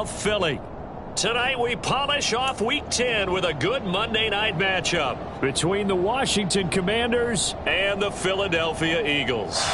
Philly. Tonight we polish off Week 10 with a good Monday night matchup between the Washington Commanders and the Philadelphia Eagles.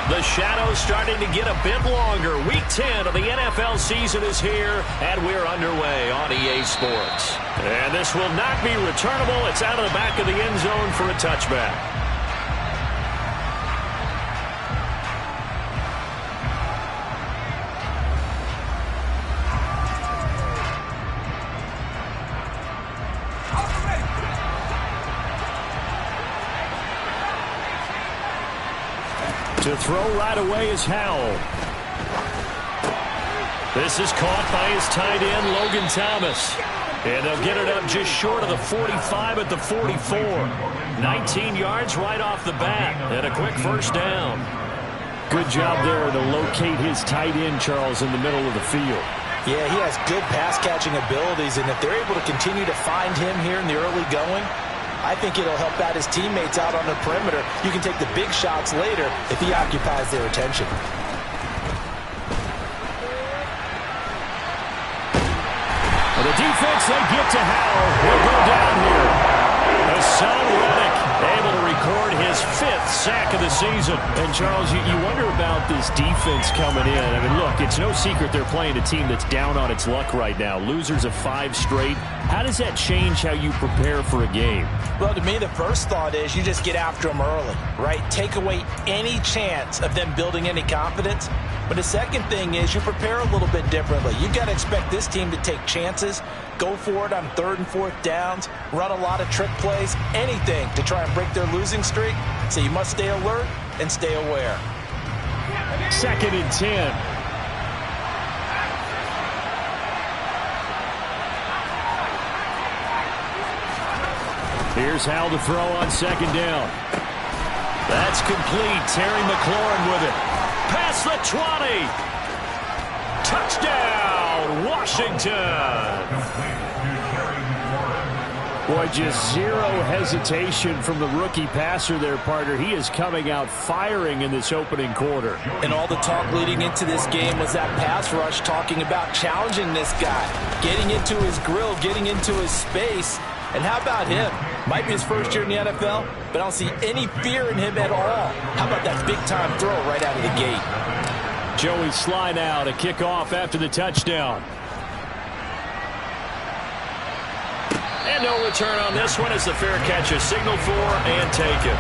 The shadow's starting to get a bit longer. Week 10 of the NFL season is here, and we're underway on EA Sports. And this will not be returnable. It's out of the back of the end zone for a touchback. To throw right away is Howell. This is caught by his tight end, Logan Thomas. And they'll get it up just short of the 45 at the 44. 19 yards right off the bat. And a quick first down. Good job there to locate his tight end, Charles, in the middle of the field. Yeah, he has good pass-catching abilities, and if they're able to continue to find him here in the early going, I think it'll help out his teammates out on the perimeter. You can take the big shots later if he occupies their attention. Well, the defense, they get to Howell. He'll go down here. Hassan Reddick able to record his 5th sack of the season. And, Charles, you wonder about this defense coming in. I mean, look, it's no secret they're playing a team that's down on its luck right now. Losers of 5 straight. How does that change how you prepare for a game? Well, to me, the first thought is you just get after them early, right? Take away any chance of them building any confidence. But the second thing is you prepare a little bit differently. You've got to expect this team to take chances, go for it on 3rd and 4th downs, run a lot of trick plays, anything to try and break their losing streak. So you must stay alert and stay aware. 2nd and 10. Here's Howell to throw on 2nd down. That's complete. Terry McLaurin with it. Past the 20. Touchdown, Washington. Boy, just zero hesitation from the rookie passer there, partner. He is coming out firing in this opening quarter. And all the talk leading into this game was that pass rush talking about challenging this guy, getting into his grill, getting into his space. And how about him? Might be his first year in the NFL, but I don't see any fear in him at all. How about that big-time throw right out of the gate? Joey Sly now to kick off after the touchdown. And no return on this one as the fair catch is signaled for and taken.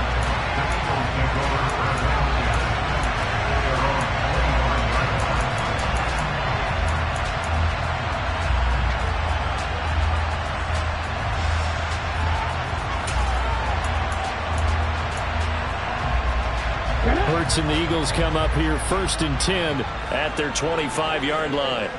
Hurts and the Eagles come up here 1st and 10 at their 25-yard line.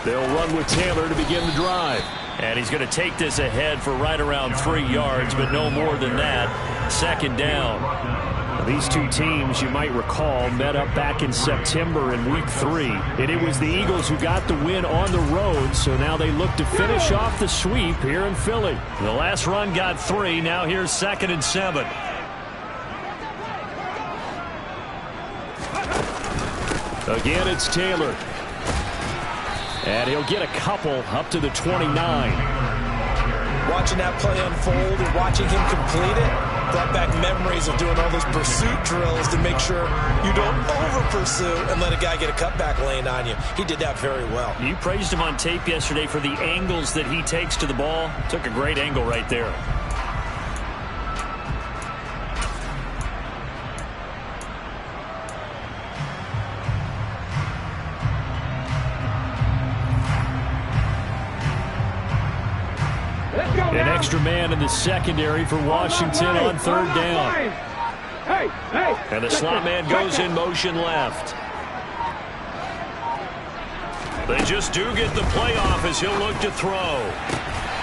They'll run with Taylor to begin the drive. And he's going to take this ahead for right around 3 yards, but no more than that. 2nd down. Now, these two teams, you might recall, met up back in September in Week 3. And it was the Eagles who got the win on the road, so now they look to finish off the sweep here in Philly. The last run got 3. Now here's 2nd and 7. Again, it's Taylor. And he'll get a couple up to the 29. Watching that play unfold and watching him complete it brought back memories of doing all those pursuit drills to make sure you don't over-pursue and let a guy get a cutback lane on you. He did that very well. You praised him on tape yesterday for the angles that he takes to the ball. Took a great angle right there. An extra man in the secondary for Washington on 3rd down. And the slot man goes in motion left. They just do get the playoff as he'll look to throw.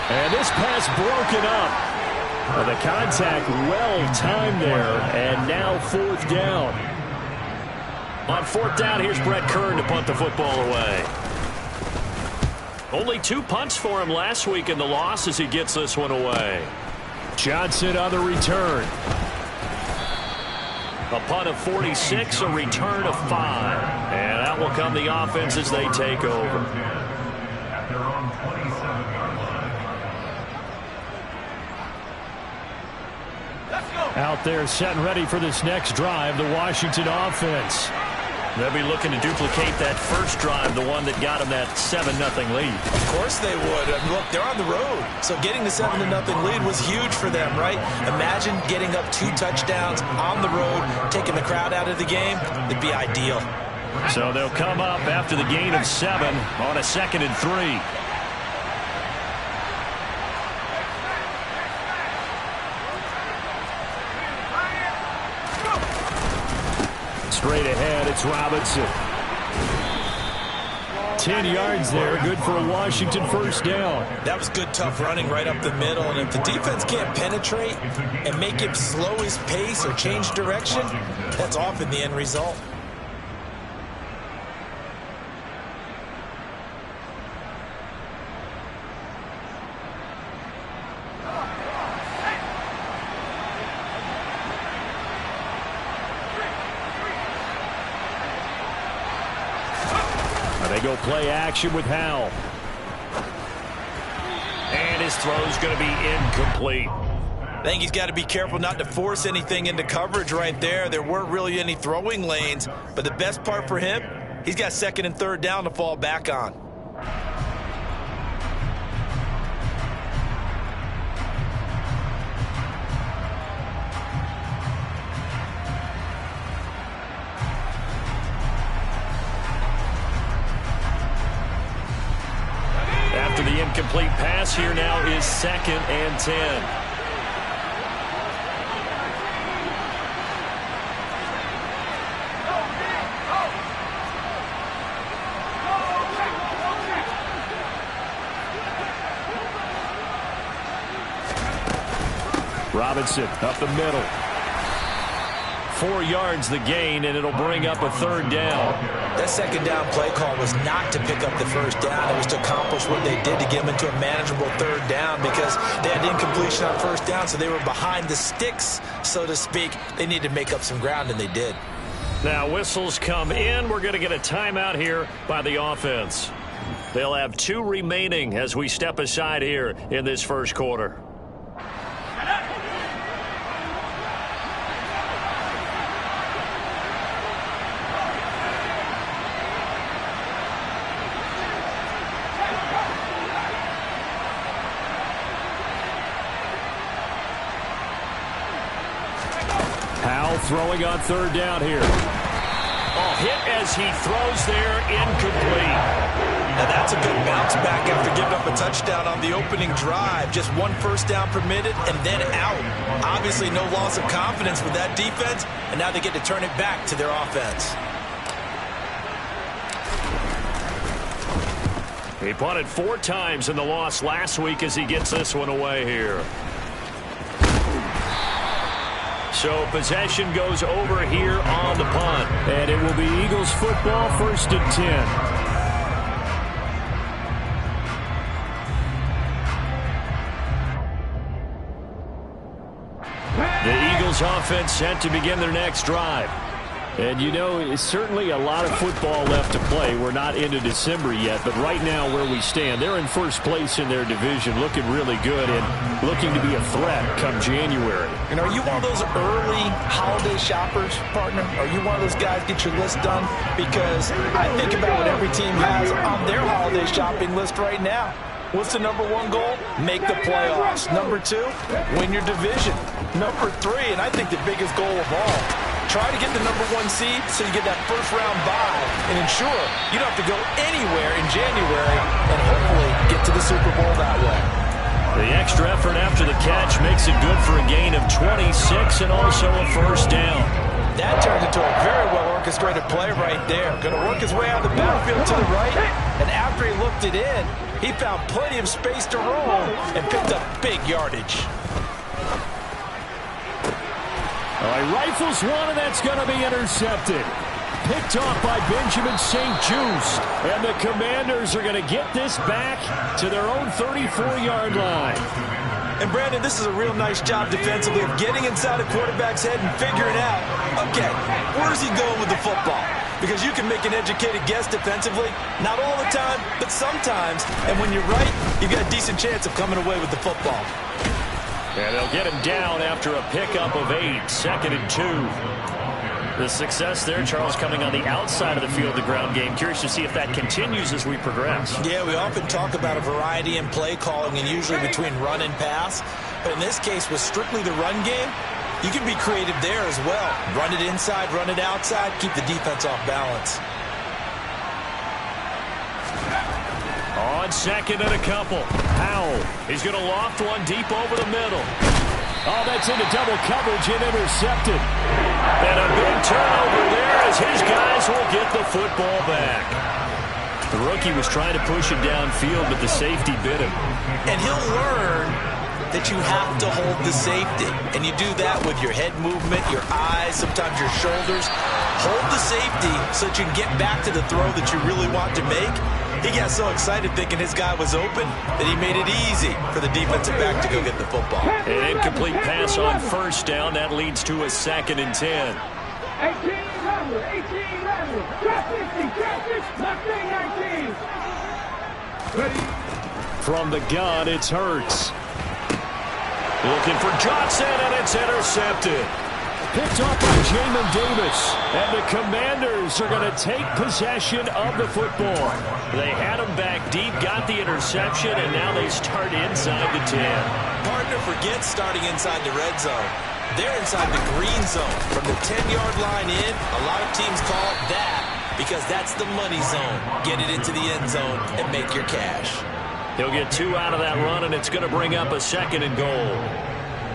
And this pass broken up. Well, the contact well-timed there, and now fourth down. On fourth down, here's Brett Kern to punt the football away. Only 2 punts for him last week in the loss as he gets this one away. Johnson on the return. A punt of 46, a return of 5. And that will come the offense as they take over. Out there set and ready for this next drive, the Washington offense. They'll be looking to duplicate that first drive, the one that got them that 7-0 lead. Of course they would. Look, they're on the road, so getting the 7-0 lead was huge for them, right? Imagine getting up 2 touchdowns on the road, taking the crowd out of the game. It'd be ideal. So they'll come up after the gain of 7 on a 2nd and 3. Straight ahead, it's Robinson. 10 yards there, good for a Washington first down. That was good, tough running right up the middle. And if the defense can't penetrate and make him slow his pace or change direction, that's often the end result. They go play action with Howell. And his throw's going to be incomplete. I think he's got to be careful not to force anything into coverage right there. There weren't really any throwing lanes, but the best part for him, he's got 2nd and 3rd down to fall back on. The incomplete pass here now is 2nd and 10. Robinson up the middle. 4 yards the gain, and it'll bring up a 3rd down. That 2nd down play call was not to pick up the first down. It was to accomplish what they did to get them into a manageable 3rd down because they had incompletion on first down, so they were behind the sticks, so to speak. They needed to make up some ground, and they did. Now whistles come in. We're going to get a timeout here by the offense. They'll have 2 remaining as we step aside here in this first quarter. Throwing on 3rd down here. Oh, hit as he throws there, incomplete. Now that's a good bounce back after giving up a touchdown on the opening drive. Just 1 first down permitted and then out. Obviously no loss of confidence with that defense, and now they get to turn it back to their offense. He punted 4 times in the loss last week as he gets this one away here. So possession goes over here on the punt. And it will be Eagles football, 1st and 10. The Eagles offense set to begin their next drive. And, you know, it's certainly a lot of football left to play. We're not into December yet, but right now where we stand, they're in first place in their division, looking really good and looking to be a threat come January. And are you one of those early holiday shoppers, partner? Are you one of those guys get your list done? Because I think about what every team has on their holiday shopping list right now. What's the number 1 goal? Make the playoffs. Number 2, win your division. Number 3, and I think the biggest goal of all, try to get the number 1 seed so you get that first-round bye and ensure you don't have to go anywhere in January and hopefully get to the Super Bowl that way. The extra effort after the catch makes it good for a gain of 26 and also a first down. That turns into a very well-orchestrated play right there. Going to work his way out of the backfield to the right, and after he looked it in, he found plenty of space to roll and picked up big yardage. Rifles one, and that's going to be intercepted. Picked off by Benjamin St. Juste. And the Commanders are going to get this back to their own 34-yard line. And, Brandon, this is a real nice job defensively of getting inside a quarterback's head and figuring out, okay, where's he going with the football? Because you can make an educated guess defensively. Not all the time, but sometimes. And when you're right, you've got a decent chance of coming away with the football. And they'll get him down after a pickup of 8, 2nd and 2. The success there, Charles, coming on the outside of the field, the ground game. Curious to see if that continues as we progress. Yeah, we often talk about a variety in play calling and usually between run and pass. But in this case, with strictly the run game, you can be creative there as well. Run it inside, run it outside, keep the defense off balance. On 2nd and a couple. Howell. He's going to loft one deep over the middle. Oh, that's into double coverage and intercepted. And a big turnover there as his guys will get the football back. The rookie was trying to push it downfield, but the safety bit him. And he'll learn that you have to hold the safety. And you do that with your head movement, your eyes, sometimes your shoulders. Hold the safety so that you can get back to the throw that you really want to make. He got so excited thinking his guy was open that he made it easy for the defensive back to go get the football. An incomplete pass on 1st down. That leads to a 2nd and 10. 18-11, 18-11, drop 50, drop 50, left 19. From the gun, it's Hurts. Looking for Johnson, and it's intercepted. Picked off by Jamin Davis. And the Commanders are going to take possession of the football. They had him back deep, got the interception, and now they start inside the 10. Partner forgets starting inside the red zone. They're inside the green zone. From the 10-yard line in, a lot of teams call it that because that's the money zone. Get it into the end zone and make your cash. He'll get 2 out of that run, and it's going to bring up a 2nd and goal.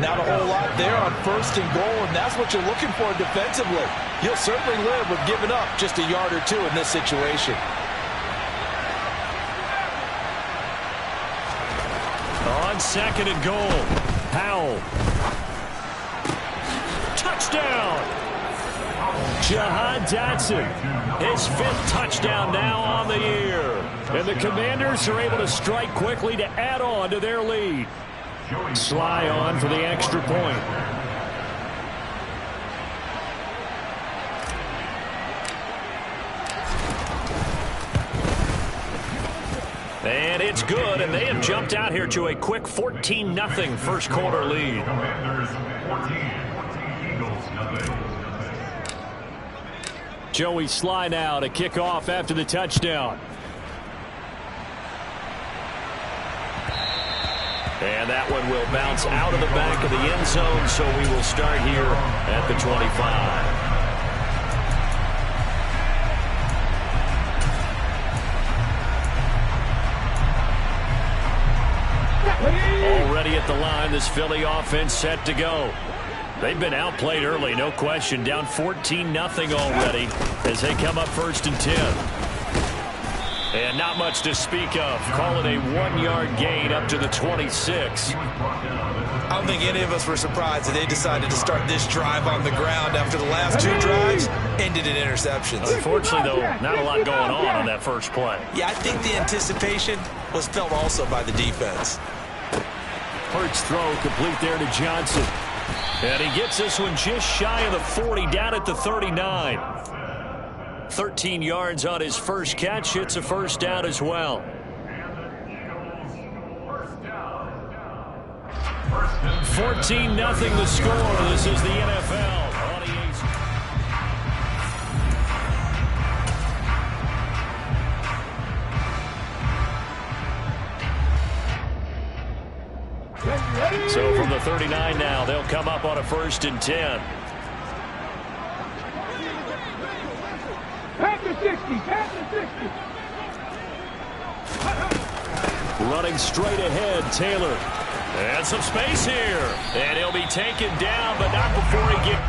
Not a whole lot there on 1st and goal, and that's what you're looking for defensively. You'll certainly live with giving up just a yard or 2 in this situation. On 2nd and goal, Howell. Touchdown! Jahan Dotson, his 5th touchdown now on the year. And the Commanders are able to strike quickly to add on to their lead. Sly on for the extra point. And it's good, and they have jumped out here to a quick 14-0 first quarter lead. Joey Sly now to kick off after the touchdown. And that one will bounce out of the back of the end zone, so we will start here at the 25. Already at the line, this Philly offense set to go. They've been outplayed early, no question. Down 14-0 already as they come up 1st and 10. And not much to speak of. Call it a 1-yard gain up to the 26. I don't think any of us were surprised that they decided to start this drive on the ground after the last 2 drives ended in interceptions. Unfortunately, though, not a lot going on that first play. Yeah, I think the anticipation was felt also by the defense. Hurts throw complete there to Johnson. And he gets this one just shy of the 40, down at the 39. 13 yards on his first catch. It's a 1st down as well. 14-0 the score. This is the NFL. So from the 39 now, they'll come up on a 1st and 10. Pack the 60, pack the 60. Running straight ahead, Taylor. And some space here. And he'll be taken down, but not before he gets...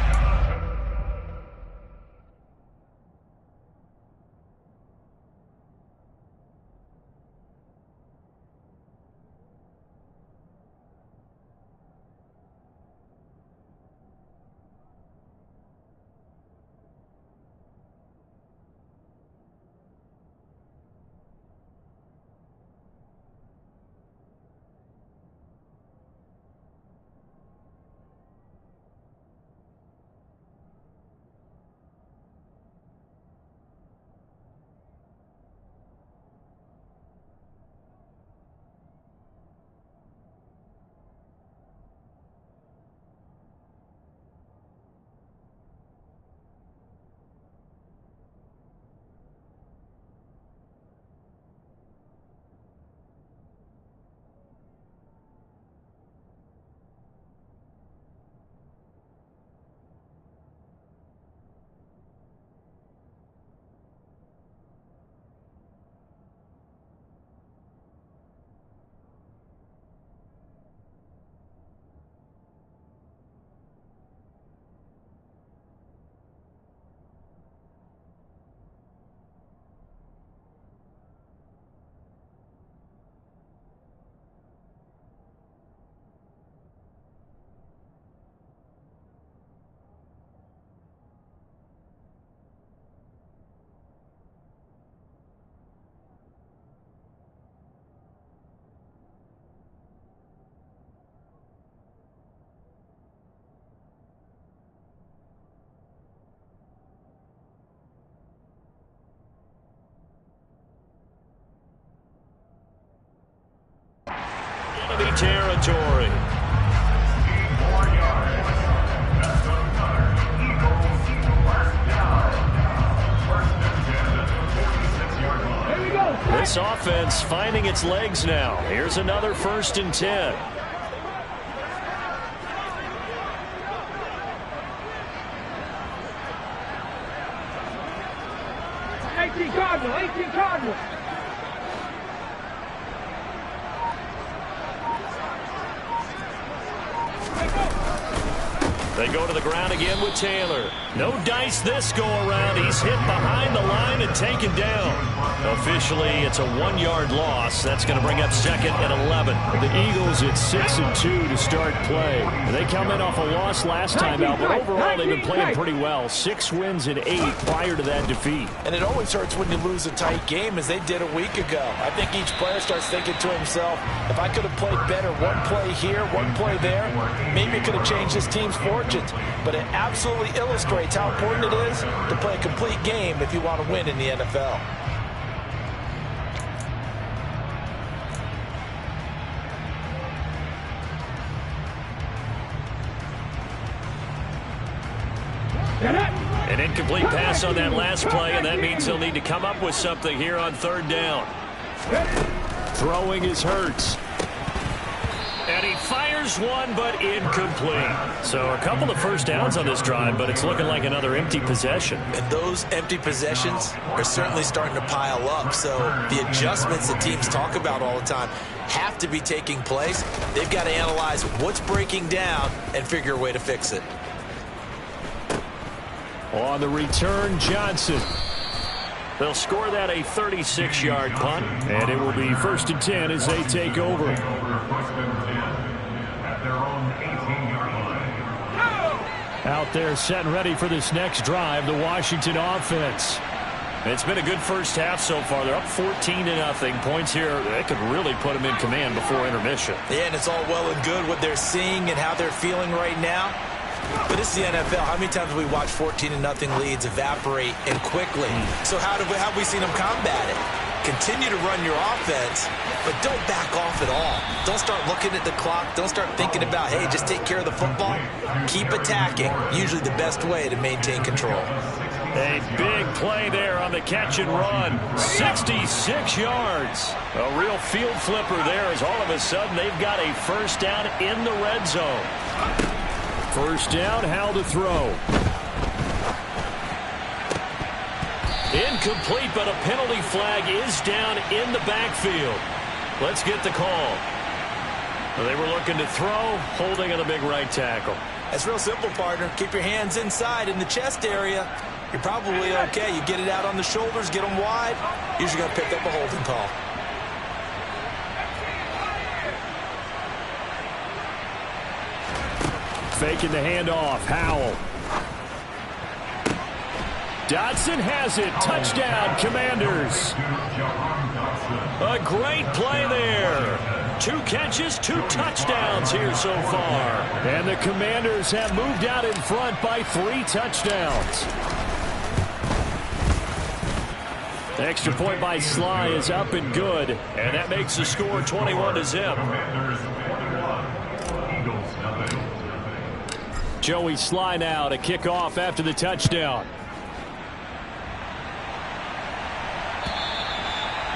territory. This offense finding its legs now. Here's another 1st and 10. Cardinal, 18 Cardinal. They go to the ground again with Taylor. No dice this go around. He's hit behind the line and taken down. Officially, it's a 1-yard loss. That's going to bring up 2nd and 11. The Eagles at 6-2 to start play. They come in off a loss last time out, but overall they've been playing pretty well. 6 wins in 8 prior to that defeat. And it always hurts when you lose a tight game, as they did a week ago. I think each player starts thinking to himself, if I could have played better one play here, one play there, maybe it could have changed this team's fortunes. But it absolutely illustrates how important it is to play a complete game if you want to win in the NFL. An incomplete pass on that last play, and that means he'll need to come up with something here on 3rd down. Throwing is Hurts. And he fires one, but incomplete. So a couple of 1st downs on this drive, but it's looking like another empty possession. And those empty possessions are certainly starting to pile up. So the adjustments that teams talk about all the time have to be taking place. They've got to analyze what's breaking down and figure a way to fix it. On the return, Johnson. They'll score that a 36-yard punt. And it will be 1st and 10 as they take over. Out there set and ready for this next drive, the Washington offense. It's been a good first half so far. They're up 14-0. Points here, they could really put them in command before intermission. Yeah, and it's all well and good what they're seeing and how they're feeling right now. But this is the NFL. How many times have we watched 14-0 leads evaporate and quickly? So how have we seen them combat it? Continue to run your offense, but don't back off at all. Don't start looking at the clock. Don't start thinking about, hey, just take care of the football. Keep attacking. Usually the best way to maintain control. A big play there on the catch and run. 66 yards. A real field flipper there as all of a sudden they've got a 1st down in the red zone. 1st down, Howell to throw. Incomplete, but a penalty flag is down in the backfield. Let's get the call. They were looking to throw, holding on a big right tackle. That's real simple, partner. Keep your hands inside in the chest area. You're probably okay. You get it out on the shoulders, get them wide. Usually going to pick up a holding call. Faking the handoff, Howell. Dodson has it. Touchdown, Commanders. A great play there. 2 catches, 2 touchdowns here so far. And the Commanders have moved out in front by 3 touchdowns. The extra point by Sly is up and good. And that makes the score 21-0. Joey Sly now to kick off after the touchdown.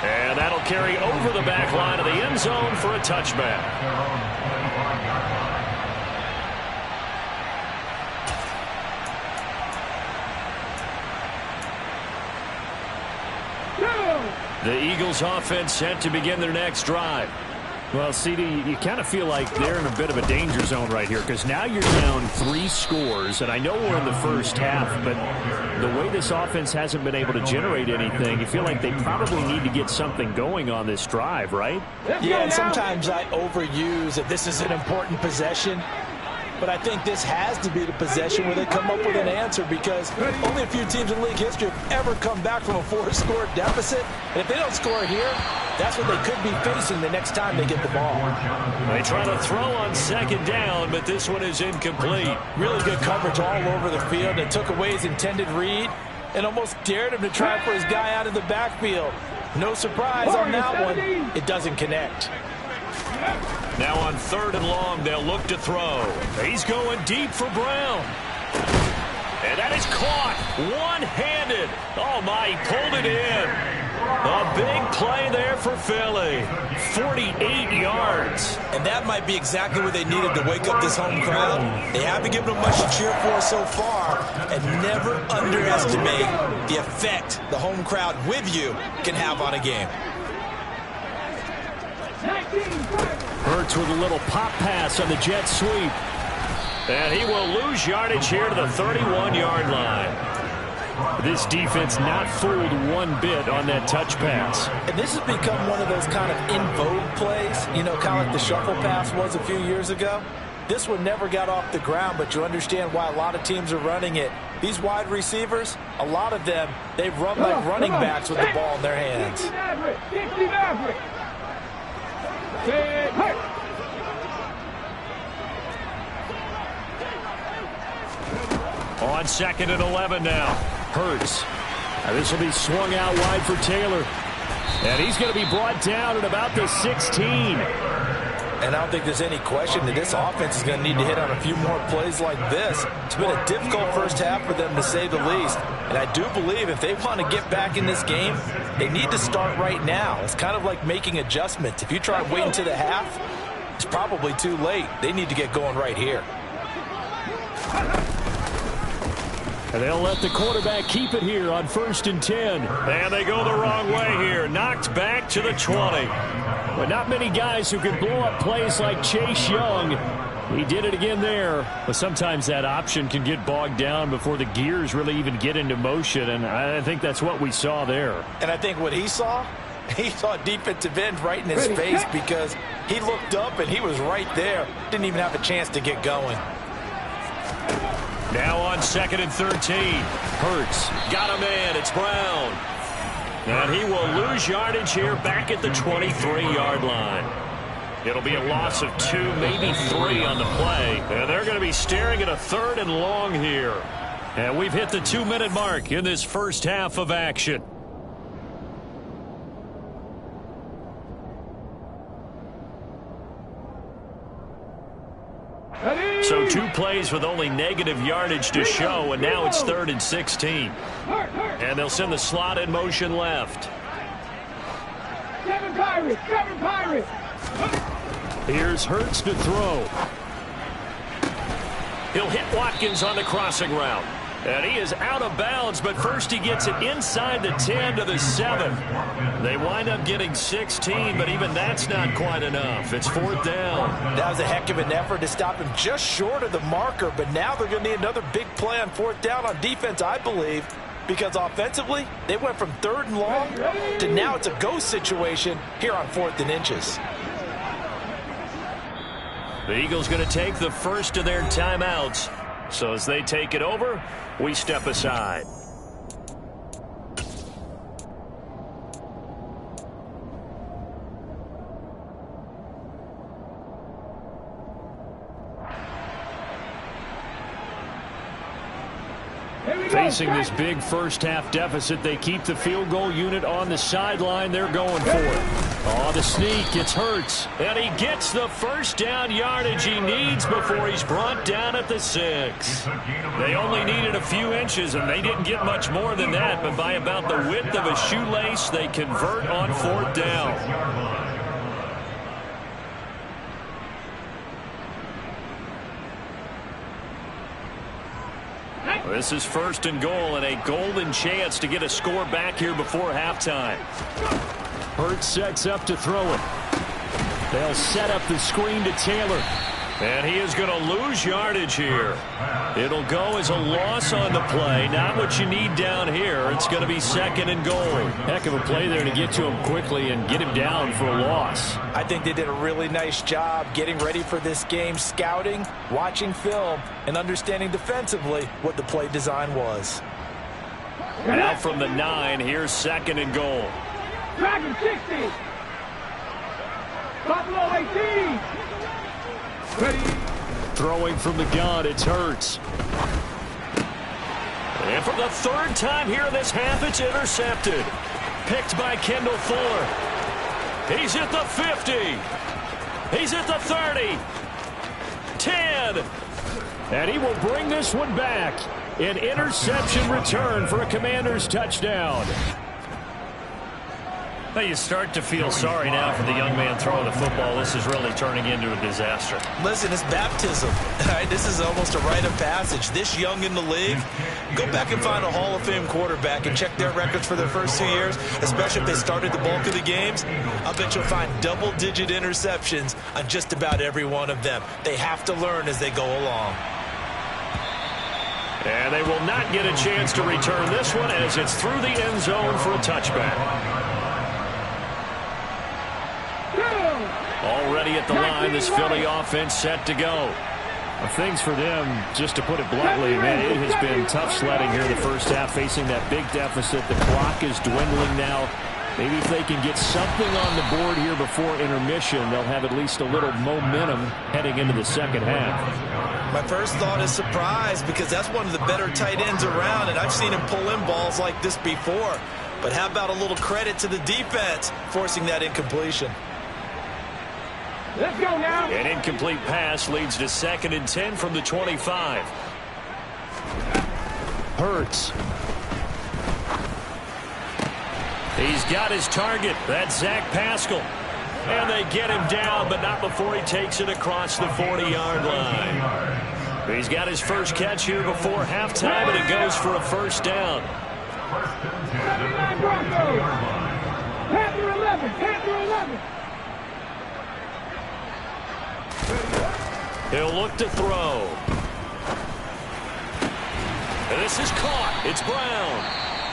And that'll carry over the back line of the end zone for a touchback. The Eagles offense set to begin their next drive. Well, CD, you kind of feel like they're in a bit of a danger zone right here because now you're down 3 scores, and I know we're in the first half, but the way this offense hasn't been able to generate anything, you feel like they probably need to get something going on this drive, right? Yeah, and sometimes I overuse that this is an important possession. But I think this has to be the possession where they come up with an answer because only a few teams in league history have ever come back from a 4-score deficit. And if they don't score here, that's what they could be facing the next time they get the ball. They try to throw on 2nd down, but this one is incomplete. Really good coverage all over the field. It took away his intended read and almost dared him to try for his guy out of the backfield. No surprise on that one. It doesn't connect. Now on 3rd and long, they'll look to throw. He's going deep for Brown. And that is caught one-handed. Oh, my, he pulled it in. A big play there for Philly. 48 yards. And that might be exactly what they needed to wake up this home crowd. They haven't given them much to cheer for so far. And never underestimate the effect the home crowd with you can have on a game. Hurts with a little pop pass on the jet sweep. And he will lose yardage here to the 31-yard line. This defense not fooled one bit on that touch pass. And this has become one of those kind of in vogue plays, you know, kind of like the shuffle pass was a few years ago. This one never got off the ground, but you understand why a lot of teams are running it. These wide receivers, a lot of them, they run like running backs with the ball in their hands. On 2nd and 11 now. Hurts. This will be swung out wide for Taylor. And he's going to be brought down at about the 16. And I don't think there's any question that this offense is going to need to hit on a few more plays like this. It's been a difficult first half for them, to say the least. And I do believe if they want to get back in this game, they need to start right now. It's kind of like making adjustments. If you try to wait until the half, it's probably too late. They need to get going right here. And they'll let the quarterback keep it here on 1st and 10. And they go the wrong way here. Knocked back to the 20. But not many guys who can blow up plays like Chase Young. He did it again there. But sometimes that option can get bogged down before the gears really even get into motion. And I think that's what we saw there. And I think what he saw a defensive end right in his face because he looked up and he was right there. Didn't even have a chance to get going. Now on 2nd and 13. Hurts. Got a man. It's Brown. And he will lose yardage here back at the 23-yard line. It'll be a loss of 2, maybe 3 on the play. And they're going to be staring at a 3rd and long here. And we've hit the 2-minute mark in this first half of action. So 2 plays with only negative yardage to show, and now it's 3rd and 16. And they'll send the slot in motion left. 7 Pirates. Here's Hurts to throw. He'll hit Watkins on the crossing route. And he is out of bounds, but first he gets it inside the 10 to the 7. They wind up getting 16, but even that's not quite enough. It's 4th down. That was a heck of an effort to stop him just short of the marker, but now they're going to need another big play on 4th down on defense, I believe, because offensively, they went from 3rd and long to now it's a go situation here on 4th and inches. The Eagles going to take the first of their timeouts. So as they take it over, we step aside. Facing this big first half deficit, they keep the field goal unit on the sideline. They're going for it. Oh, the sneak. It's Hurts. And he gets the first down yardage he needs before he's brought down at the 6. They only needed a few inches, and they didn't get much more than that. But by about the width of a shoelace, they convert on 4th down. This is 1st and goal and a golden chance to get a score back here before halftime. Hurts sets up to throw it. They'll set up the screen to Taylor. And he is going to lose yardage here. It'll go as a loss on the play. Not what you need down here. It's going to be 2nd and goal. Heck of a play there to get to him quickly and get him down for a loss. I think they did a really nice job getting ready for this game, scouting, watching film, and understanding defensively what the play design was. And out from the 9, here's 2nd and goal. Dragon 60. Buffalo 18. Ready. Throwing from the gun, it's Hurts. And for the 3rd time here in this half, it's intercepted. Picked by Kendall Fuller. He's at the 50. He's at the 30. 10. And he will bring this one back. An interception return for a Commanders touchdown. Well, you start to feel sorry now for the young man throwing the football. This is really turning into a disaster. Listen, it's baptism. Right? This is almost a rite of passage. This young in the league, go back and find a Hall of Fame quarterback and check their records for their first 2 years, especially if they started the bulk of the games. I'll bet you'll find double-digit interceptions on just about every one of them. They have to learn as they go along. And they will not get a chance to return this one as it's through the end zone for a touchback. Already at the line, this Philly offense set to go. Things for them, just to put it bluntly, man, it has been tough sledding here in the first half, facing that big deficit. The clock is dwindling now. Maybe if they can get something on the board here before intermission, they'll have at least a little momentum heading into the second half. My first thought is surprise, because that's one of the better tight ends around, and I've seen him pull in balls like this before. But how about a little credit to the defense forcing that incompletion? Let's go now. An incomplete pass leads to 2nd and 10 from the 25. Hurts. He's got his target. That's Zach Pascal. And they get him down, but not before he takes it across the 40-yard line. He's got his first catch here before halftime, and it goes for a first down. 79 Broncos. Panther 11. Panther 11. He'll look to throw. And this is caught. It's Brown.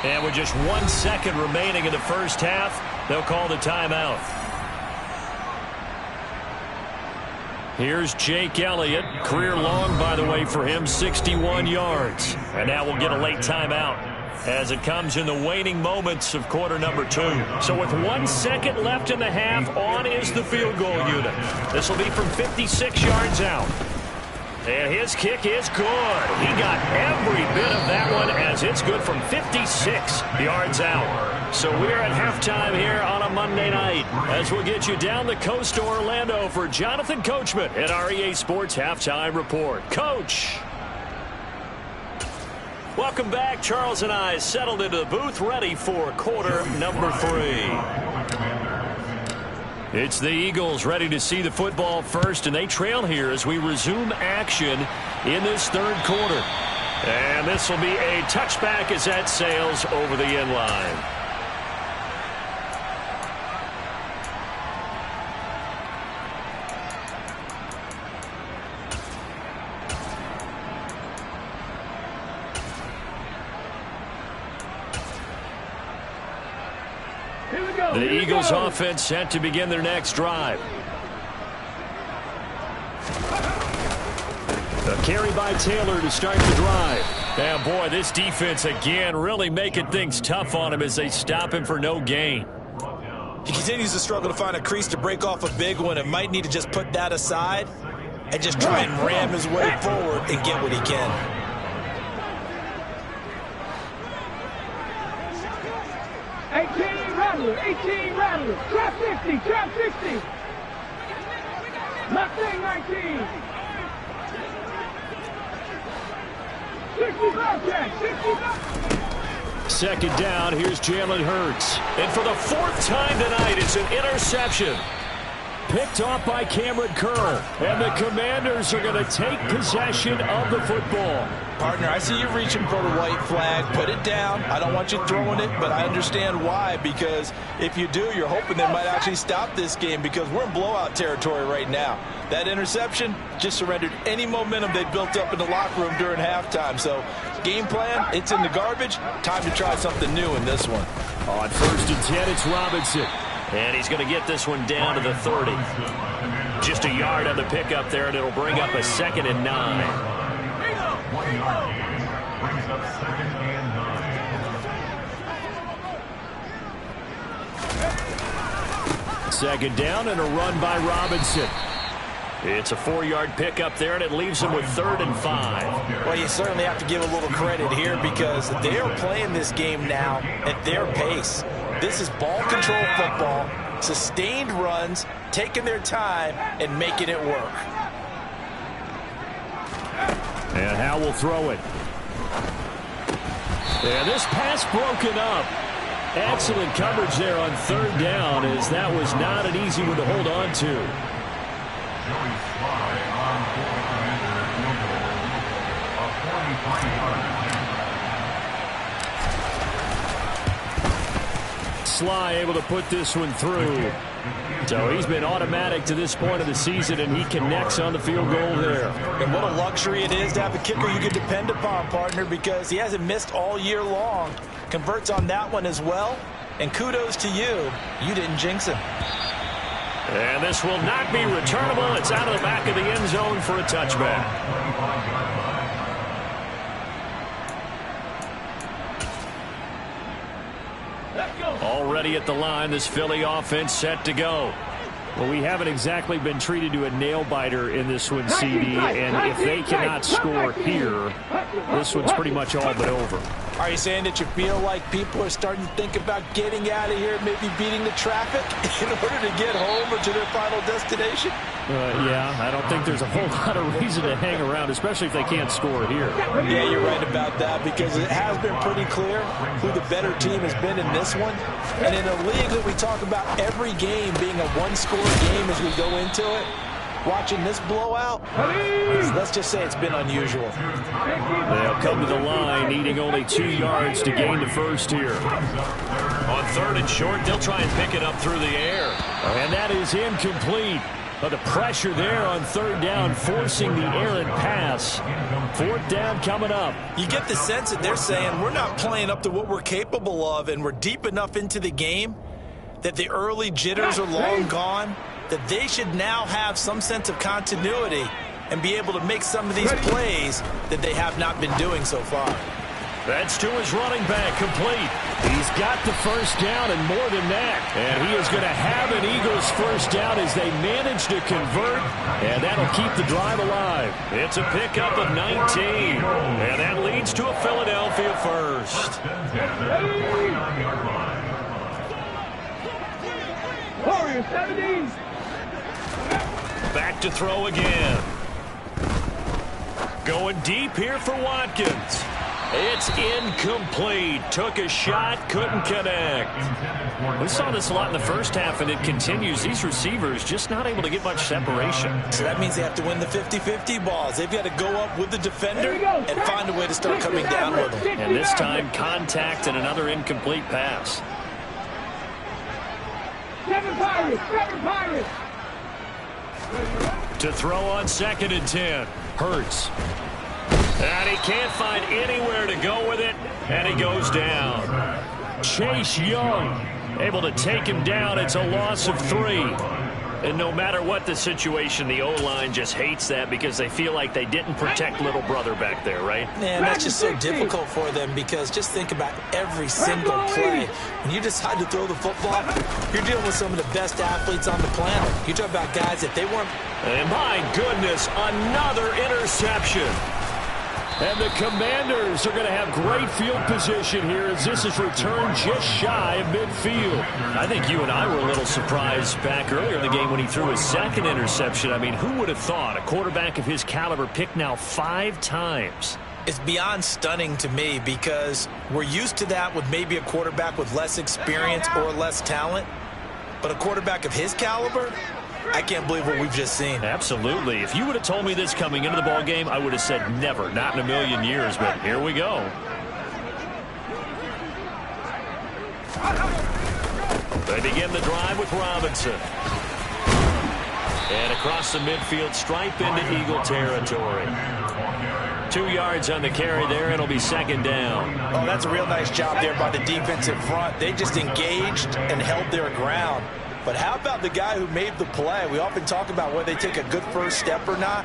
And with just 1 second remaining in the first half, they'll call the timeout. Here's Jake Elliott. Career long, by the way, for him, 61 yards. And now we'll get a late timeout as it comes in the waning moments of quarter number 2. So with 1 second left in the half, on is the field goal unit. This will be from 56 yards out. And his kick is good. He got every bit of that one as it's good from 56 yards out. So we're at halftime here on a Monday night as we'll get you down the coast to Orlando for Jonathan Coachman at our EA Sports Halftime Report. Coach. Welcome back. Charles and I settled into the booth ready for quarter number 3. It's the Eagles ready to see the football first, and they trail here as we resume action in this third quarter. And this will be a touchback as that sails over the end line. The Eagles offense set to begin their next drive. A carry by Taylor to start the drive. And boy, this defense again really making things tough on him as they stop him for no gain. He continues to struggle to find a crease to break off a big one and might need to just put that aside and just try and ram his way forward and get what he can. 18 Rattler, trap 60, trap 60. Mustang 19. 65 jack, 65. Second down, here's Jalen Hurts. And for the 4th time tonight, it's an interception. Picked off by Cameron Curl. And the Commanders are going to take possession of the football. Partner, I see you reaching for the white flag. Put it down. I don't want you throwing it, but I understand why. Because if you do, you're hoping they might actually stop this game because we're in blowout territory right now. That interception just surrendered any momentum they built up in the locker room during halftime. So, game plan, it's in the garbage. Time to try something new in this one. On 1st and 10, it's Robinson. And he's going to get this one down to the 30. Just a yard on the pickup there, and it'll bring up a 2nd and 9. 1 yard gain brings up 2nd and 9. Second down and a run by Robinson. It's a 4-yard pickup there, and it leaves him with 3rd and 5. Well, you certainly have to give a little credit here because they are playing this game now at their pace. This is ball control football. sustained runs, taking their time, and making it work. And Howe will throw it. And this pass broken up. Excellent coverage there on third down, as that was not an easy one to hold on to. Sly able to put this one through. So he's been automatic to this point of the season, and he connects on the field goal there. And what a luxury it is to have a kicker you can depend upon, partner, because he hasn't missed all year long. Converts on that one as well. And kudos to you. You didn't jinx him. And this will not be returnable. It's out of the back of the end zone for a touchback. Already at the line, this Philly offense set to go. Well, we haven't exactly been treated to a nail-biter in this one, CD, and if they cannot score here, this one's pretty much all but over. Are you saying that you feel like people are starting to think about getting out of here, maybe beating the traffic in order to get home or to their final destination? Yeah, I don't think there's a whole lot of reason to hang around, especially if they can't score here. Yeah, you're right about that, because it has been pretty clear who the better team has been in this one. And in a league that we talk about every game being a one-score game as we go into it, watching this blowout, let's just say it's been unusual. They'll come to the line, needing only 2 yards to gain the first here. On third and short, they'll try and pick it up through the air. And that is incomplete. But the pressure there on third down, forcing the errant pass. Fourth down coming up. You get the sense that they're saying we're not playing up to what we're capable of, and we're deep enough into the game that the early jitters are long gone, that they should now have some sense of continuity and be able to make some of these plays that they have not been doing so far. That's to his running back, complete. He's got the first down and more than that. And he is going to have an Eagles first down as they manage to convert, and that'll keep the drive alive. It's a pickup of 19, and that leads to a Philadelphia first. Warriors 17. Back to throw again. Going deep here for Watkins. It's incomplete. Took a shot, couldn't connect. We saw this a lot in the first half, and it continues. These receivers just not able to get much separation. So that means they have to win the 50-50 balls. They've got to go up with the defender and find a way to start coming down with them. And this time, contact and another incomplete pass. 7 Pirates, 7 Pirates. To throw on 2nd and 10. Hurts. And he can't find anywhere to go with it, and he goes down. Chase Young able to take him down. It's a loss of 3. And no matter what the situation, the O-line just hates that because they feel like they didn't protect little brother back there, right? Man, that's just so difficult for them, because just think about every single play. When you decide to throw the football, you're dealing with some of the best athletes on the planet. You talk about guys that they weren't. And my goodness, another interception. And the Commanders are going to have great field position here as this is returned just shy of midfield. I think you and I were a little surprised back earlier in the game when he threw his 2nd interception. I mean, who would have thought a quarterback of his caliber picked now 5 times? It's beyond stunning to me, because we're used to that with maybe a quarterback with less experience or less talent. But a quarterback of his caliber, I can't believe what we've just seen. Absolutely. If you would have told me this coming into the ball game, I would have said never, not in a million years. But here we go. They begin the drive with Robinson. And across the midfield stripe into Eagle territory. 2 yards on the carry there. It'll be 2nd down. Oh, that's a real nice job there by the defensive front. They just engaged and held their ground. But how about the guy who made the play? We often talk about whether they take a good first step or not.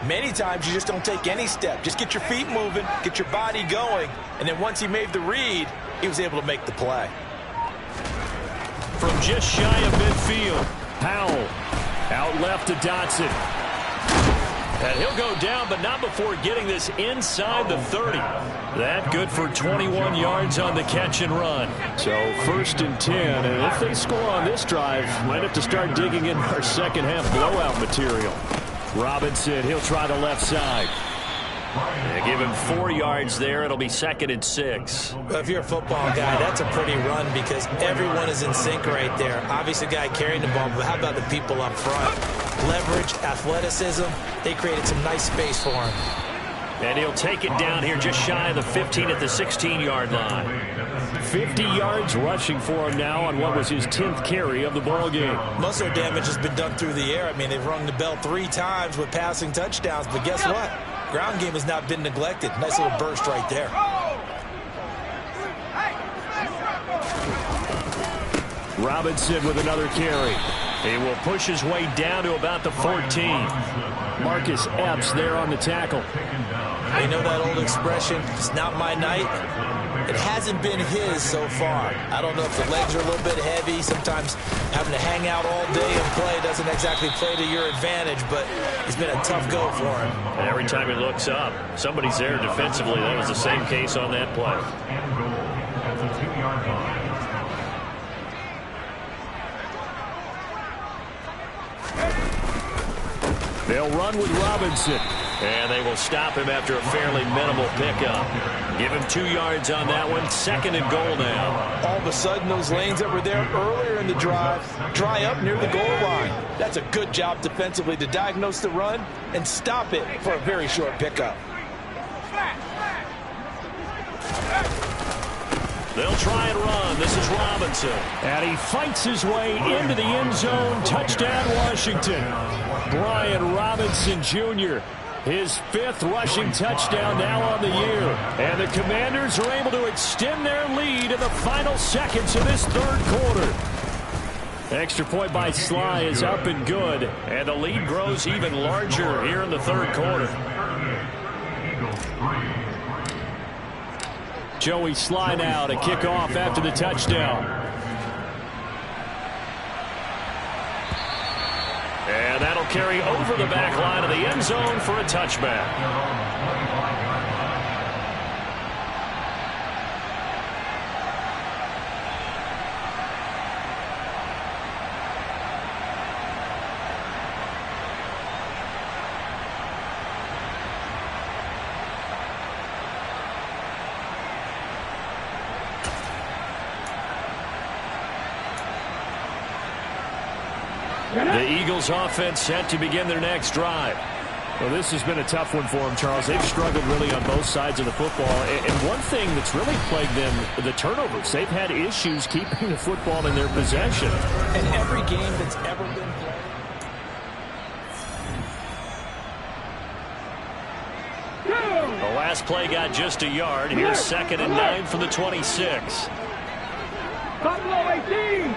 Many times you just don't take any step. Just get your feet moving, get your body going, and then once he made the read, he was able to make the play. From just shy of midfield, Powell out left to Dotson. And he'll go down, but not before getting this inside the 30. That good for 21 yards on the catch and run. So 1st and 10, and if they score on this drive, might have to start digging in our second half blowout material. Robinson, he'll try the left side. They give him 4 yards there. It'll be 2nd and 6. Well, if you're a football guy, that's a pretty run because everyone is in sync right there. Obviously, the guy carrying the ball, but how about the people up front? Leverage, athleticism, they created some nice space for him. And he'll take it down here just shy of the 15 at the 16-yard line. 50 yards rushing for him now on what was his 10th carry of the ball game. Most of their damage has been done through the air. I mean, they've rung the bell 3 times with passing touchdowns, but guess what? Ground game has not been neglected. Nice little burst right there. Robinson with another carry. He will push his way down to about the 14. Marcus Epps there on the tackle. You know that old expression, it's not my night? It hasn't been his so far. I don't know if the legs are a little bit heavy. Sometimes having to hang out all day and play doesn't exactly play to your advantage, but it's been a tough go for him. And every time he looks up, somebody's there defensively. That was the same case on that play. And goal at the 2-yard line. They'll run with Robinson. And they will stop him after a fairly minimal pickup. Give him 2 yards on that one. 2nd and goal now. All of a sudden, those lanes that were there earlier in the drive dry up near the goal line. That's a good job defensively to diagnose the run and stop it for a very short pickup. They'll try and run. This is Robinson. And he fights his way into the end zone. Touchdown, Washington. Brian Robinson Jr., his 5th rushing touchdown now on the year. And the Commanders are able to extend their lead in the final seconds of this 3rd quarter. Extra point by Sly is up and good. And the lead grows even larger here in the 3rd quarter. Joey Sly now to kick off after the touchdown. And that'll carry over the back line of the end zone for a touchback. The Eagles offense set to begin their next drive. Well, this has been a tough one for them, Charles. They've struggled really on both sides of the football. And one thing that's really plagued them, the turnovers. They've had issues keeping the football in their possession. In every game that's ever been played. The last play got just a yard. Here's 2nd and 9 from the 26. Buffalo 18.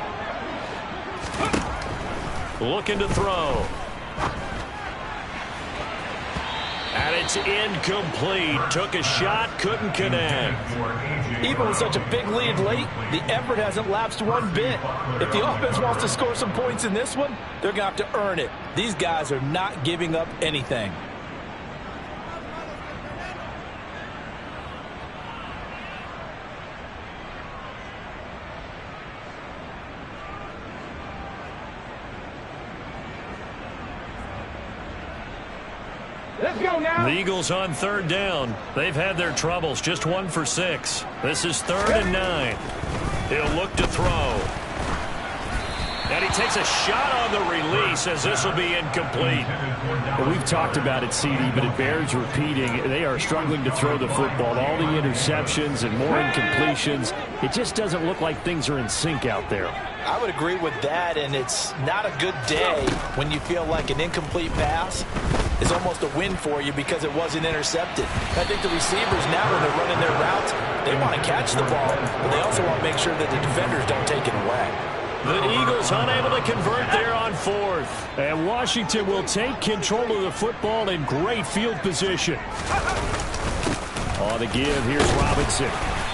Looking to throw. And it's incomplete. Took a shot, couldn't connect. Even with such a big lead late, the effort hasn't lapsed one bit. If the offense wants to score some points in this one, they're going to have to earn it. These guys are not giving up anything. Let's go now. The Eagles on 3rd down. They've had their troubles. Just 1 for 6. This is 3rd and 9. He'll look to throw. And he takes a shot on the release as this will be incomplete. Well, we've talked about it, CD, but it bears repeating. They are struggling to throw the football. All the interceptions and more incompletions. It just doesn't look like things are in sync out there. I would agree with that, and it's not a good day when you feel like an incomplete pass is almost a win for you because it wasn't intercepted. I think the receivers now, when they're running their routes, they want to catch the ball, but they also want to make sure that the defenders don't take it away. The Eagles unable to convert there on 4th. And Washington will take control of the football in great field position. On the give, here's Robinson.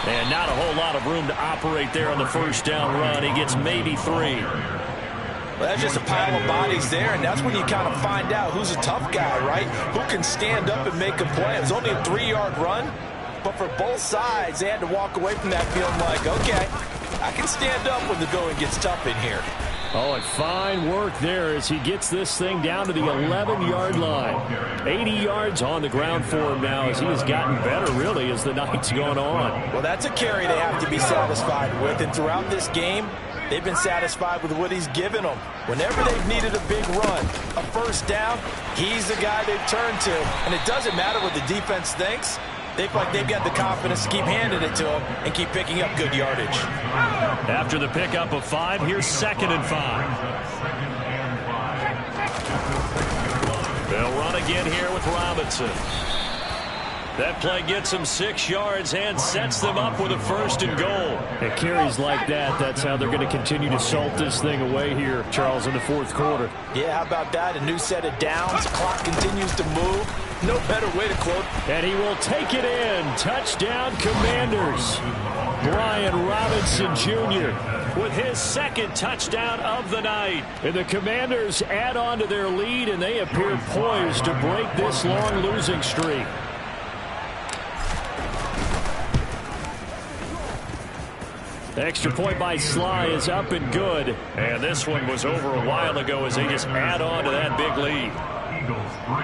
And not a whole lot of room to operate there on the 1st down run. He gets maybe 3. Well, that's just a pile of bodies there, and that's when you kind of find out who's a tough guy, right? Who can stand up and make a play. It was only a 3-yard run, but for both sides, they had to walk away from that feeling like, okay, I can stand up when the going gets tough in here. Oh, and fine work there as he gets this thing down to the 11-yard line. 80 yards on the ground for him now as he has gotten better, really, as the night's gone on. Well, that's a carry they have to be satisfied with, and throughout this game, they've been satisfied with what he's given them. Whenever they've needed a big run, a first down, he's the guy they've turned to. And it doesn't matter what the defense thinks. They feel like they've got the confidence to keep handing it to him and keep picking up good yardage. After the pickup of 5, here's 2nd and 5. They'll run again here with Robinson. That play gets them 6 yards and sets them up with a 1st and goal. It carries like that. That's how they're going to continue to salt this thing away here, Charles, in the 4th quarter. Yeah, how about that? A new set of downs. Clock continues to move. No better way to close. And he will take it in. Touchdown, Commanders. Brian Robinson Jr. with his 2nd touchdown of the night. And the Commanders add on to their lead, and they appear poised to break this long losing streak. The extra point by Sly is up and good. And this one was over a while ago as they just add on to that big lead. Eagles 3.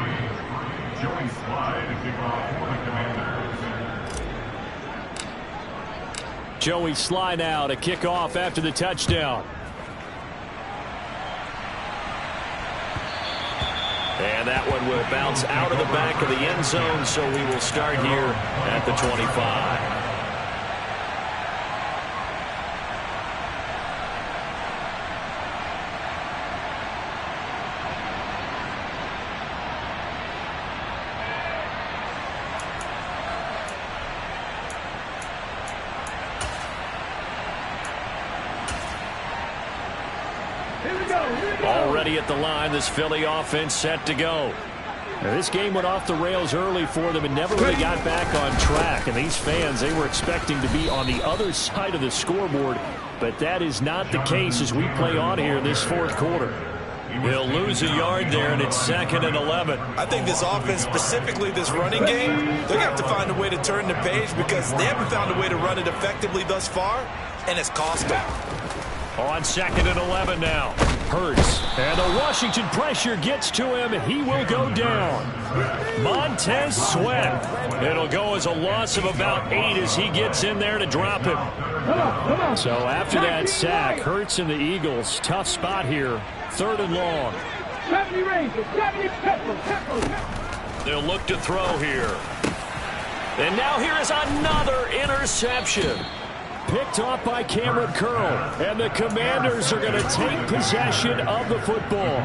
Joey Sly to kick off for the Commanders. Joey Sly now to kick off after the touchdown. And that one will bounce out of the back of the end zone, so we will start here at the 25. Already at the line, this Philly offense set to go. Now, this game went off the rails early for them and never really got back on track. And these fans, they were expecting to be on the other side of the scoreboard. But that is not the case as we play on here in this 4th quarter. They'll lose a yard there, and it's 2nd and 11. I think this offense, specifically this running game, they're going to have to find a way to turn the page because they haven't found a way to run it effectively thus far, and it's cost them. On 2nd and 11 now. Hurts. And the Washington pressure gets to him. He will go down. Montez Sweat. It'll go as a loss of about 8 as he gets in there to drop him. So after that sack, Hurts and the Eagles, tough spot here. 3rd and long. They'll look to throw here. And now here is another interception. Picked off by Cameron Curl. And the Commanders are going to take possession of the football.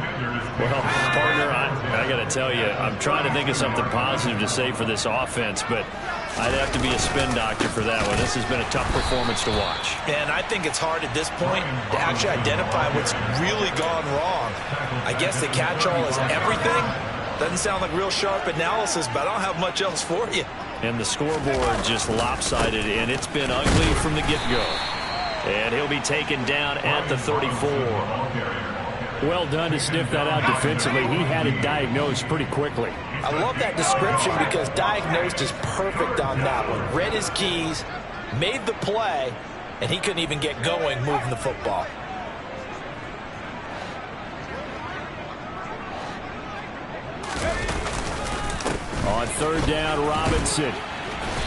Well, partner, I got to tell you, I'm trying to think of something positive to say for this offense, but I'd have to be a spin doctor for that one. This has been a tough performance to watch. And I think it's hard at this point to actually identify what's really gone wrong. I guess the catch-all is everything. Doesn't sound like real sharp analysis, but I don't have much else for you. And the scoreboard just lopsided, and it's been ugly from the get-go. And he'll be taken down at the 34. Well done to sniff that out defensively. He had it diagnosed pretty quickly. I love that description because diagnosed is perfect on that one. Read his keys, made the play, and he couldn't even get going moving the football. On 3rd down, Robinson.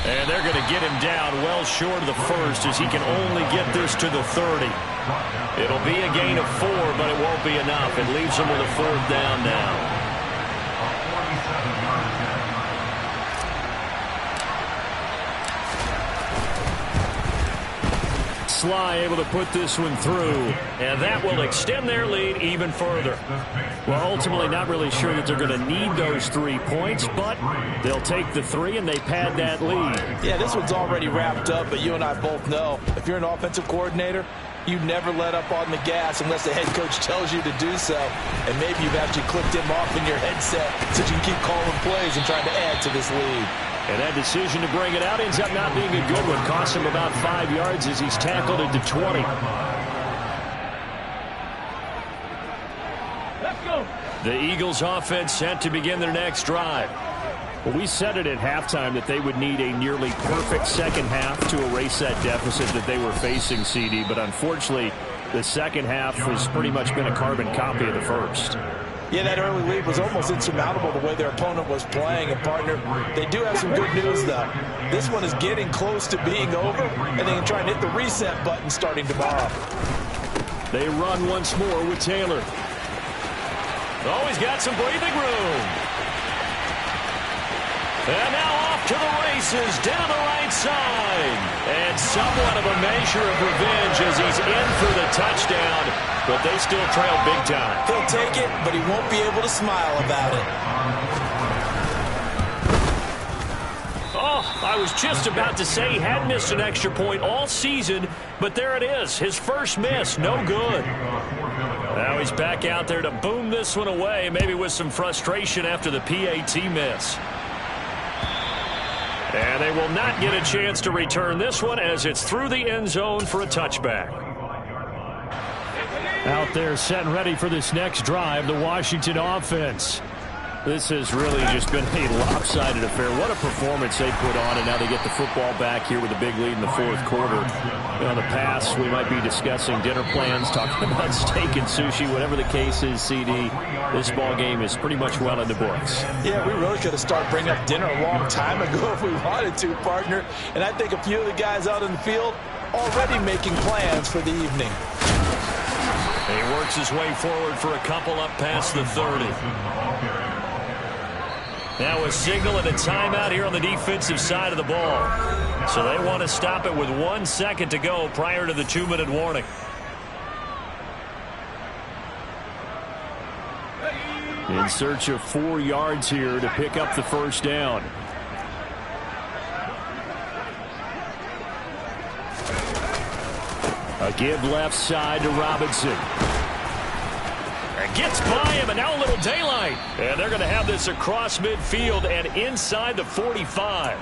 And they're going to get him down well short of the 1st as he can only get this to the 30. It'll be a gain of 4, but it won't be enough. It leaves him with a 4th down now. Sly able to put this one through. And that will extend their lead even further. Well, ultimately not really sure that they're going to need those 3 points, but they'll take the 3 and they pad that lead. Yeah, this one's already wrapped up, but you and I both know if you're an offensive coordinator, you never let up on the gas unless the head coach tells you to do so. And maybe you've actually clicked him off in your headset so you can keep calling plays and trying to add to this lead. And that decision to bring it out ends up not being a good one. Costs him about 5 yards as he's tackled at the 20. The Eagles offense set to begin their next drive. Well, we said it at halftime that they would need a nearly perfect second half to erase that deficit that they were facing, CD. But unfortunately, the second half has pretty much been a carbon copy of the first. Yeah, that early lead was almost insurmountable the way their opponent was playing. And, partner, they do have some good news, though. This one is getting close to being over, and they can try and hit the reset button starting tomorrow. They run once more with Taylor. Oh, he's got some breathing room. And now off to the races, down the right side. And somewhat of a measure of revenge as he's in for the touchdown, but they still trail big time. He'll take it, but he won't be able to smile about it. Oh, I was just about to say he had missed an extra point all season, but there it is, his first miss, no good. Now he's back out there to boom this one away, maybe with some frustration after the PAT miss. And they will not get a chance to return this one as it's through the end zone for a touchback. Out there set and ready for this next drive, the Washington offense. This has really just been a lopsided affair. What a performance they put on, and now they get the football back here with a big lead in the fourth quarter. In the past, we might be discussing dinner plans, talking about steak and sushi, whatever the case is, CD. This ball game is pretty much well in the books. Yeah, we really could have started bringing up dinner a long time ago if we wanted to, partner. And I think a few of the guys out in the field already making plans for the evening. He works his way forward for a couple up past the 30. Now a signal and a timeout here on the defensive side of the ball. So they want to stop it with 1 second to go prior to the 2-minute warning. In search of 4 yards here to pick up the first down. A give left side to Robinson. Gets by him, and now a little daylight. And they're going to have this across midfield and inside the 45.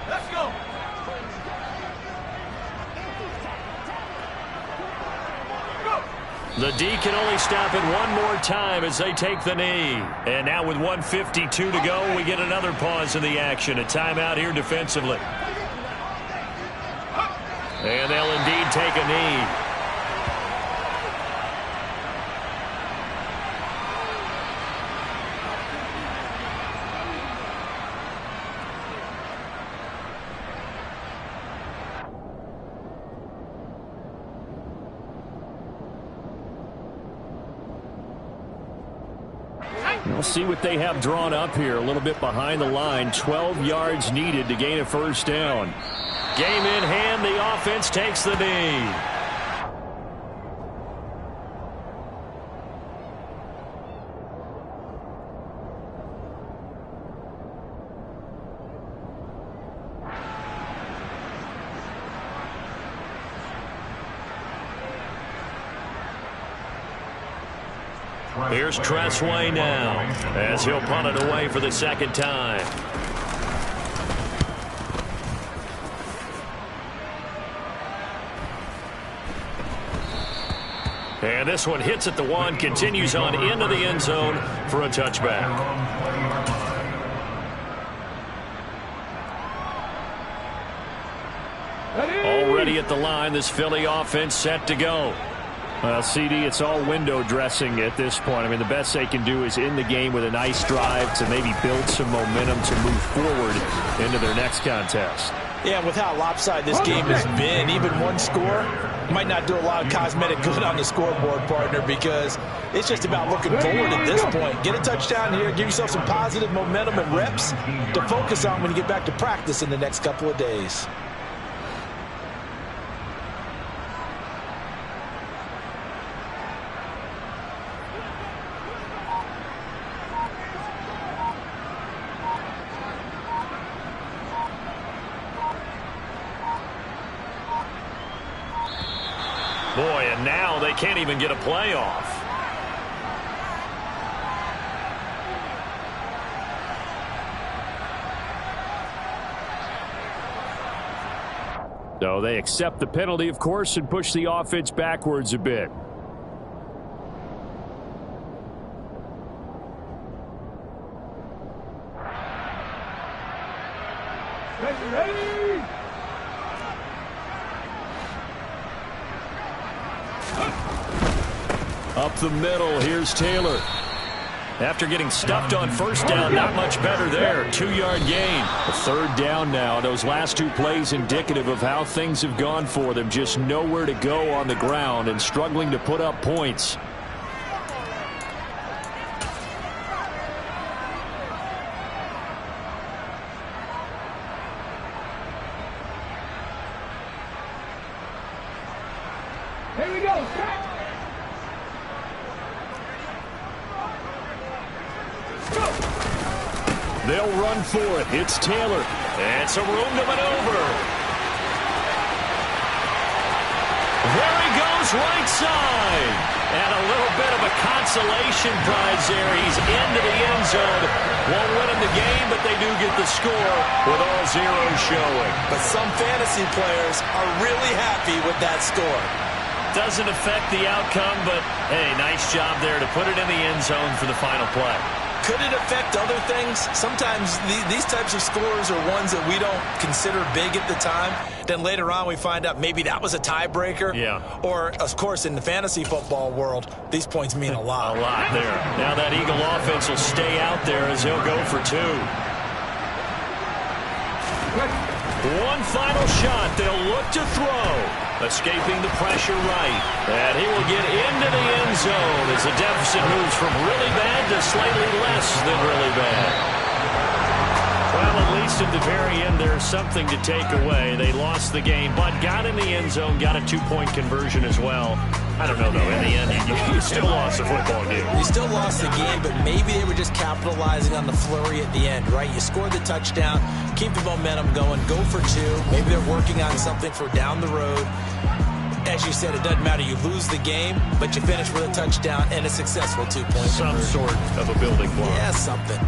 Let's go. The D can only stop it one more time as they take the knee. And now with 1:52 to go, we get another pause in the action. A timeout here defensively. And they'll indeed take a knee. We'll see what they have drawn up here. A little bit behind the line. 12 yards needed to gain a first down. Game in hand, the offense takes the knee. Here's Tressway now as he'll punt it away for the second time. And this one hits at the 1, continues on into the end zone for a touchback. Already at the line, this Philly offense set to go. Well, CD, it's all window dressing at this point. I mean, the best they can do is in the game with a nice drive to maybe build some momentum to move forward into their next contest. Yeah, with how lopsided this game has been, even one score might not do a lot of cosmetic good on the scoreboard, partner, because it's just about looking forward at this point. Get a touchdown here, give yourself some positive momentum and reps to focus on when you get back to practice in the next couple of days. Boy, and now they can't even get a playoff. So they accept the penalty, of course, and push the offense backwards a bit. Ready? Up the middle, here's Taylor. After getting stuffed on first down, not much better there. 2-yard gain. A third down now. Those last two plays indicative of how things have gone for them. Just nowhere to go on the ground and struggling to put up points. Here we go. They'll run for it. It's Taylor. And some room to maneuver. There he goes, right side. And a little bit of a consolation prize there. He's into the end zone. Won't win him the game, but they do get the score with all zeros showing. But some fantasy players are really happy with that score. Doesn't affect the outcome, but, hey, nice job there to put it in the end zone for the final play. Could it affect other things? Sometimes these types of scores are ones that we don't consider big at the time. Then later on we find out maybe that was a tiebreaker. Yeah. Or, of course, in the fantasy football world, these points mean a lot. A lot there. Now that Eagle offense will stay out there as he'll go for two. One final shot. They'll look to throw. Escaping the pressure right. And he will get into the end zone as the deficit moves from really bad to slightly less than really bad. Well, at least at the very end, there's something to take away. They lost the game, but got in the end zone, got a 2-point conversion as well. I don't know, though. In the end, you still lost the football game. You still lost the game, but maybe they were just capitalizing on the flurry at the end, right? You scored the touchdown, keep the momentum going, go for two. Maybe they're working on something for down the road. As you said, it doesn't matter. You lose the game, but you finish with a touchdown and a successful 2-point Some conversion. sort of a building block. Yeah, something.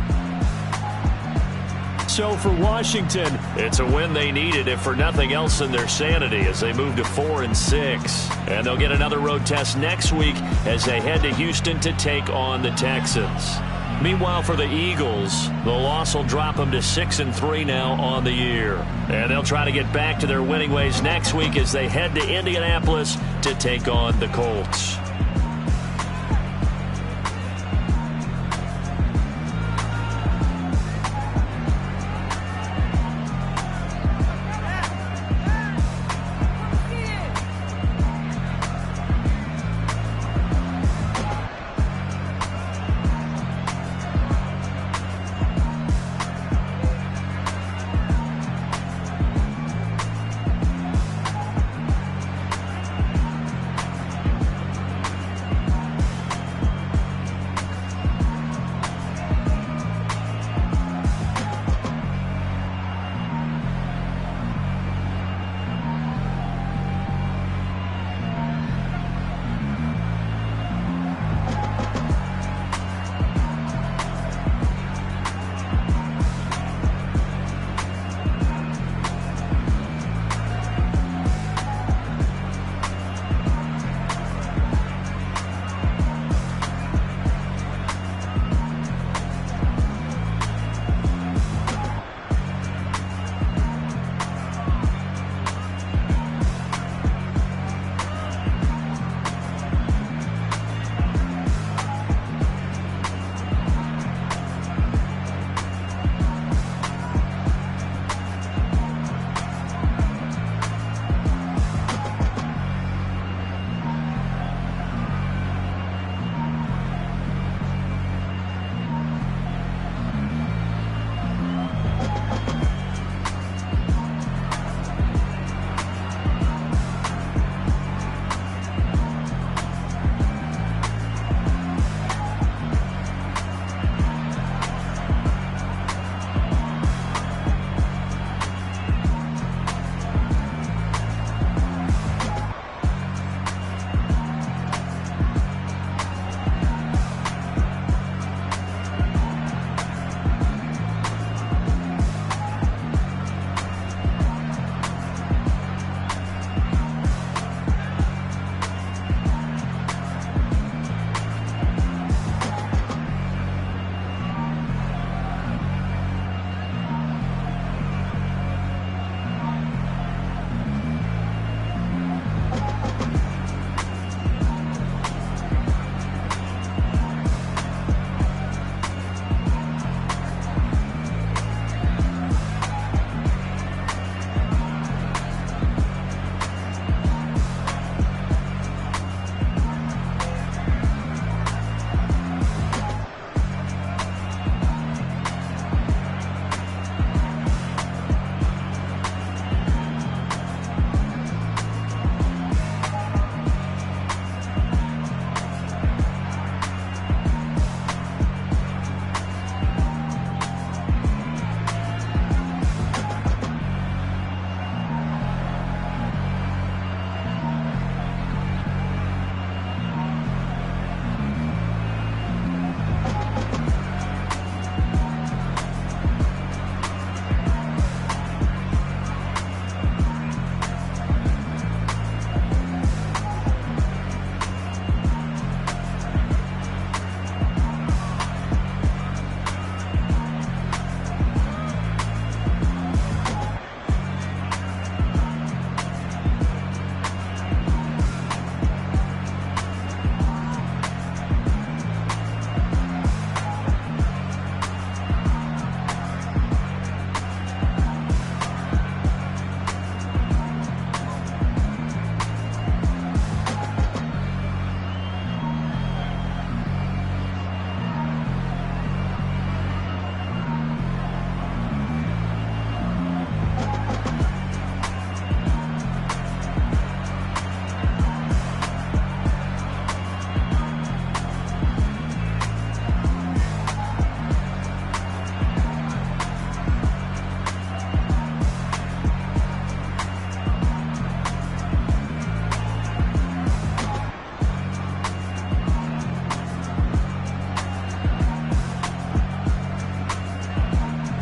So for Washington, it's a win they needed, if for nothing else than their sanity, as they move to 4-6. And they'll get another road test next week as they head to Houston to take on the Texans. Meanwhile, for the Eagles, the loss will drop them to 6-3 now on the year. And they'll try to get back to their winning ways next week as they head to Indianapolis to take on the Colts.